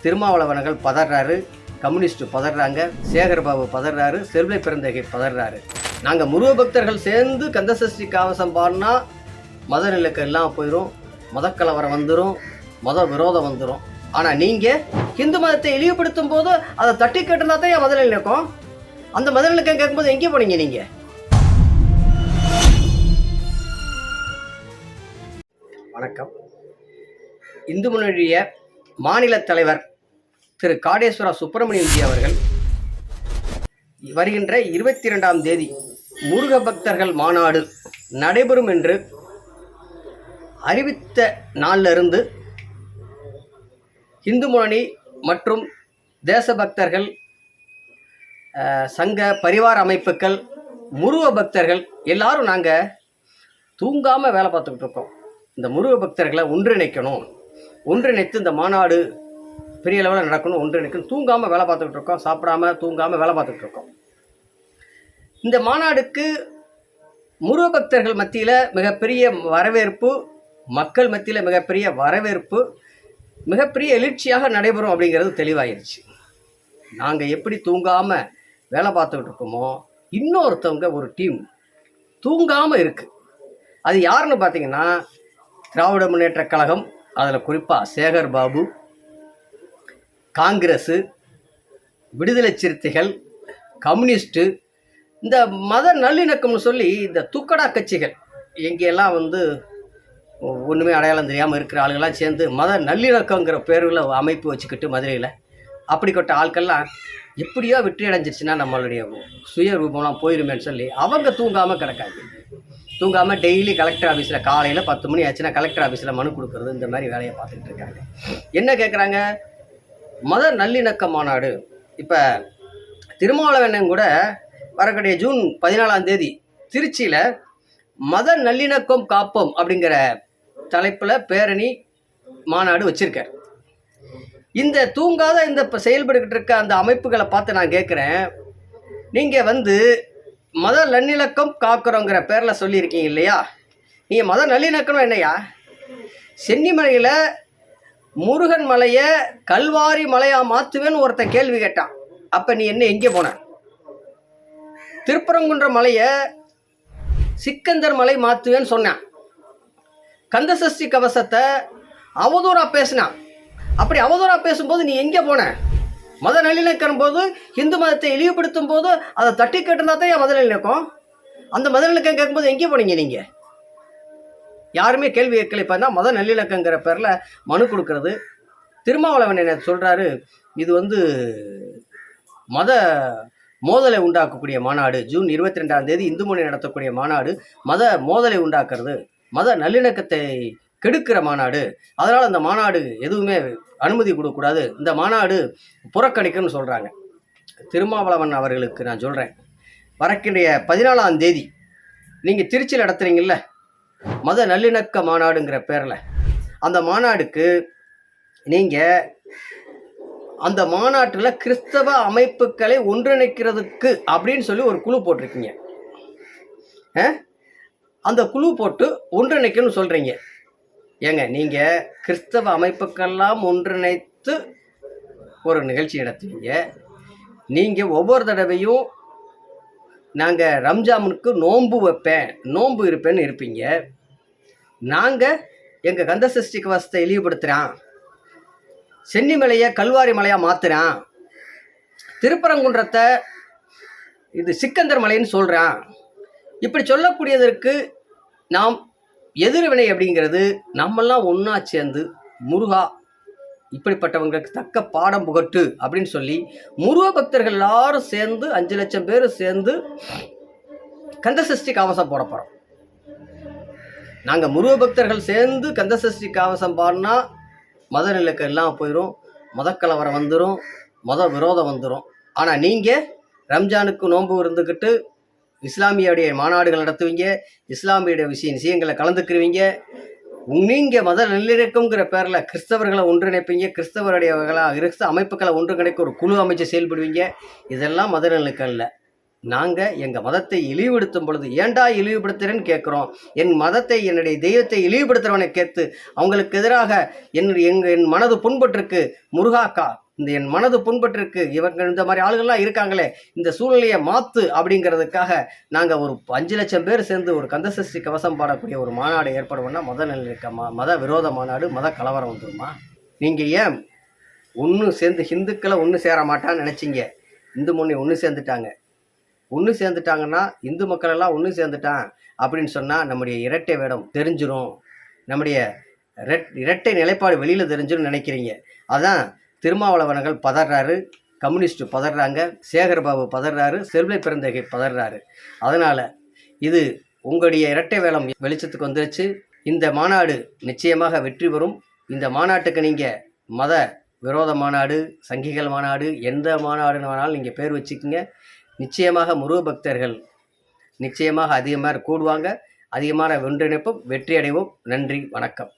திருமாவளவனர்கள் பதறாரு, communist பதறாங்க, Sekarbabu பதறாரு, செல்வை பிறந்தகை பதறாரு. நாங்கள் முருக பக்தர்கள் சேர்ந்து கந்தசஷ்டி கவசம் பாடினா மத நிலக்கம் எல்லாம் போயிடும், மதக்கலவரம் வந்துடும், மத விரோதம் வந்துடும். ஆனால் நீங்கள் ஹிந்து மதத்தை இழிவுபடுத்தும் போது அதை தட்டி கேட்டுனா தான் என் மத நிலக்கம். அந்த மத நிலக்கம் கேட்கும்போது எங்கே போனீங்க நீங்கள்? வணக்கம். இந்து முன்னணிய மாநில தலைவர் திரு காடேஸ்வரா சுப்பிரமணியன்ஜி அவர்கள் வருகின்ற 22ஆம் தேதி முருக பக்தர்கள் மாநாடு நடைபெறும் என்று அறிவித்த நாளிலிருந்து இந்து முன்னணி மற்றும் தேசபக்தர்கள், சங்க பரிவார அமைப்புகள், முருக பக்தர்கள் எல்லாரும் நாங்கள் தூங்காமல் வேலை பார்த்துக்கிட்டு இருக்கோம். இந்த முருக பக்தர்களை ஒன்றிணைத்து இந்த மாநாடு பெரிய லெவலில் நடக்கணும், ஒன்றிணைக்கணும். தூங்காமல் வேலை பார்த்துக்கிட்டு இருக்கோம், சாப்பிடாமல் தூங்காமல் வேலை பார்த்துக்கிட்டு இருக்கோம். இந்த மாநாடுக்கு முருக பக்தர்கள் மத்தியில் மிகப்பெரிய வரவேற்பு, மக்கள் மத்தியில் மிகப்பெரிய வரவேற்பு, மிகப்பெரிய எழுச்சியாக நடைபெறும் அப்படிங்கிறது தெளிவாயிருச்சு. நாங்கள் எப்படி தூங்காமல் வேலை பார்த்துக்கிட்டு இருக்கோமோ, இன்னொருத்தவங்க ஒரு டீம் தூங்காமல் இருக்குது. அது யாருன்னு பார்த்தீங்கன்னா, திராவிட முன்னேற்ற கழகம், அதில் குறிப்பாக சேகர்பாபு, காங்கிரஸு, விடுதலை சிறுத்தைகள், கம்யூனிஸ்ட்டு, இந்த மத நல்லிணக்கம்னு சொல்லி இந்த துக்கடா கட்சிகள் எங்கெல்லாம் ஒன்றுமே அடையாளம் தெரியாமல் இருக்கிற ஆளுகள்லாம் சேர்ந்து மத நல்லிணக்கங்கிற பேரில் அமைப்பு வச்சுக்கிட்டு மதுரையில் அப்படிப்பட்ட ஆட்கள்லாம் எப்படியோ வெற்றி அடைஞ்சிருச்சுன்னா நம்மளுடைய சுய ரூபம்லாம் போயிருமேன்னு சொல்லி அவங்க தூங்காமல் கிடக்காங்க. தூங்காமல் டெய்லி கலெக்டர் ஆஃபீஸில் காலையில் 10 மணி ஆச்சுன்னா கலெக்டர் ஆஃபீஸில் மனு கொடுக்குறது, இந்த மாதிரி வேலையை பார்த்துக்கிட்டு இருக்காங்க. என்ன கேட்குறாங்க? மத நல்லிணக்க மாநாடு. இப்போ திருமாவளவன் கூட வரக்கூடிய ஜூன் 14ஆம் தேதி திருச்சியில் மத நல்லிணக்கம் காப்போம் அப்படிங்கிற தலைப்பில் பேரணி மாநாடு வச்சுருக்கார். இந்த தூங்காத இந்த செயல்பட்டுக்கிட்டு இருக்க அந்த அமைப்புகளை பார்த்து நான் கேட்குறேன், நீங்கள் மத நல்லிணக்கம் காக்கிறோங்கிற பேரில் சொல்லியிருக்கீங்க இல்லையா? நீங்கள் மத நல்லிணக்கணும் என்னையா? சென்னிமலையில் முருகன் மலையை கல்வாரி மலையாக மாற்றுவேன்னு ஒருத்தன் கேள்வி கேட்டான். அப்போ நீ என்ன எங்கே போன? திருப்பரங்குன்ற மலையை சிக்கந்தர் மலை மாற்றுவேன்னு சொன்னான். கந்தசஷ்டி கவசத்தை அவதூறாக பேசினான். அப்படி அவதூறாக பேசும்போது நீ எங்கே போன? மத நல்லிணக்கம் போது, ஹிந்து மதத்தை இழிவுபடுத்தும் போது அதை தட்டி கேட்டுனா தான் என் மத நல்லிணக்கம். அந்த மத நல்லிணக்கம் கேட்கும்போது எங்கே போனீங்க நீங்கள்? யாருமே கேள்வி கேட்கல. இப்போ தான் மத நல்லிணக்கங்கிற பேரில் மனு கொடுக்கறது. திருமாவளவன் என்ன சொல்கிறாரு, இது மத மோதலை உண்டாக்கக்கூடிய மாநாடு. ஜூன் 22ஆம் தேதி இந்து முன்னணி நடத்தக்கூடிய மாநாடு மத மோதலை உண்டாக்குறது, மத நல்லிணக்கத்தை கெடுக்கிற மாநாடு. அதனால் அந்த மாநாடு எதுவுமே அனுமதி கொடுக்கக்கூடாது, இந்த மாநாடு புறக்கணிக்கணும்னு சொல்கிறாங்க. திருமாவளவன் அவர்களுக்கு நான் சொல்கிறேன், வரக்கூடிய 14ஆம் தேதி நீங்கள் திருச்சியில் நடத்துகிறீங்கல்ல மத நல்லிணக்க மாநாடுங்கிற பேரில், அந்த மாநாடுக்கு நீங்கள் அந்த மாநாட்டில் கிறிஸ்தவ அமைப்புகளை ஒன்றிணைக்கிறதுக்கு அப்படின்னு சொல்லி ஒரு குழு போட்டிருக்கீங்க. அந்த குழு போட்டு ஒன்றிணைக்கணும்னு சொல்கிறீங்க. ஏங்க, நீங்கள் கிறிஸ்தவ அமைப்புக்கெல்லாம் ஒன்றிணைத்து ஒரு நிகழ்ச்சி நடத்துவீங்க. நீங்கள் ஒவ்வொரு தடவையும் நாங்கள் ரம்ஜானுக்கு நோன்பு இருப்பேன்னு இருப்பீங்க. நாங்கள் எங்கள் கந்தசஷ்டி கவசத்தை இழிவுபடுத்துகிறான், சென்னிமலையை கல்வாரி மலையாக மாற்றுறான், திருப்பரங்குன்றத்தை இது சிக்கந்தர் மலைன்னு சொல்கிறான். இப்படி சொல்லக்கூடியதற்கு நாம் எதிர்வினை அப்படிங்கிறது நம்மெல்லாம் ஒன்றா சேர்ந்து முருகா இப்படிப்பட்டவங்களுக்கு தக்க பாடம் புகட்டு அப்படின்னு சொல்லி முருக பக்தர்கள் எல்லாரும் சேர்ந்து 5 லட்சம் பேர் சேர்ந்து கந்தசஷ்டி கவசம் போட போகிறோம். நாங்கள் முருக பக்தர்கள் சேர்ந்து கந்தசஷ்டி கவசம் பாடினா மத நிலக்கம் எல்லாம் போயிடும், மதக்கலவரம் வந்துடும், மத விரோதம் வந்துடும். ஆனால் நீங்கள் ரம்ஜானுக்கு நோன்பு இருந்துக்கிட்டு இஸ்லாமியுடைய மாநாடுகள் நடத்துவீங்க, இஸ்லாமியுடைய விஷயங்களை கலந்துக்குருவீங்க. நீங்கள் மத நல்லிணக்கங்கிற பேரில் கிறிஸ்தவர்களை ஒன்றிணைப்பீங்க, கிறிஸ்தவ அமைப்புகளை ஒன்றிணைக்க ஒரு குழு அமைச்சு செயல்படுவீங்க. இதெல்லாம் மத நல்லிணக்கம் இல்லை. நாங்கள் எங்கள் மதத்தை இழிவுபடுத்தும் பொழுது ஏன்டா இழிவுபடுத்துகிறேன்னு கேட்குறோம். என் மதத்தை, என்னுடைய தெய்வத்தை இழிவுபடுத்துகிறவனை கேட்டு அவங்களுக்கு எதிராக என் மனது புண்பட்டிருக்கு, முருகாக்கா என் மனது புண்பட்டிருக்கு, இவங்க இந்த மாதிரி ஆளுகள்லாம் இருக்காங்களே, இந்த சூழ்நிலையை மாற்று அப்படிங்கிறதுக்காக நாங்கள் ஒரு 5 லட்சம் பேர் சேர்ந்து ஒரு கந்தசஷ்டி கவசம் பாடக்கூடிய ஒரு மாநாடு ஏற்படுவோம்னா மத நல்லிணக்க மத விரோத மாநாடு, மத கலவரம் வந்துருமா? நீங்கள் ஏன் ஒன்று சேர்ந்து ஹிந்துக்களை ஒன்று சேர மாட்டான்னு நினச்சிங்க? இந்து முன்னணி ஒன்று சேர்ந்துட்டாங்கன்னா இந்து மக்கள் எல்லாம் ஒன்று சேர்ந்துட்டான் அப்படின்னு சொன்னால் நம்முடைய இரட்டை வேடம் தெரிஞ்சிடும், நம்முடைய இரட்டை நிலைப்பாடு வெளியில் தெரிஞ்சிடும் நினைக்கிறீங்க. அதான் திருமாவளவர்கள் பதறாரு, கம்யூனிஸ்ட் பதறாங்க, சேகர்பாபு பதறாரு, செல்வை பிறந்தகை பதறாரு. அதனால் இது உங்களுடைய இரட்டை வேடம் வெளிச்சத்துக்கு வந்துருச்சு. இந்த மாநாடு நிச்சயமாக வெற்றி பெறும். இந்த மாநாட்டுக்கு நீங்கள் மத விரோத மாநாடு, சங்கிகள் மாநாடு, எந்த மாநாடுன்னு வேணாலும் நீங்கள் பேர் வச்சுக்கோங்க. நிச்சயமாக முருக பக்தர்கள் நிச்சயமாக அதிகமாக கூடுவாங்க. அதிகமான ஒன்றிணைப்போம், வெற்றி அடைவோம். நன்றி, வணக்கம்.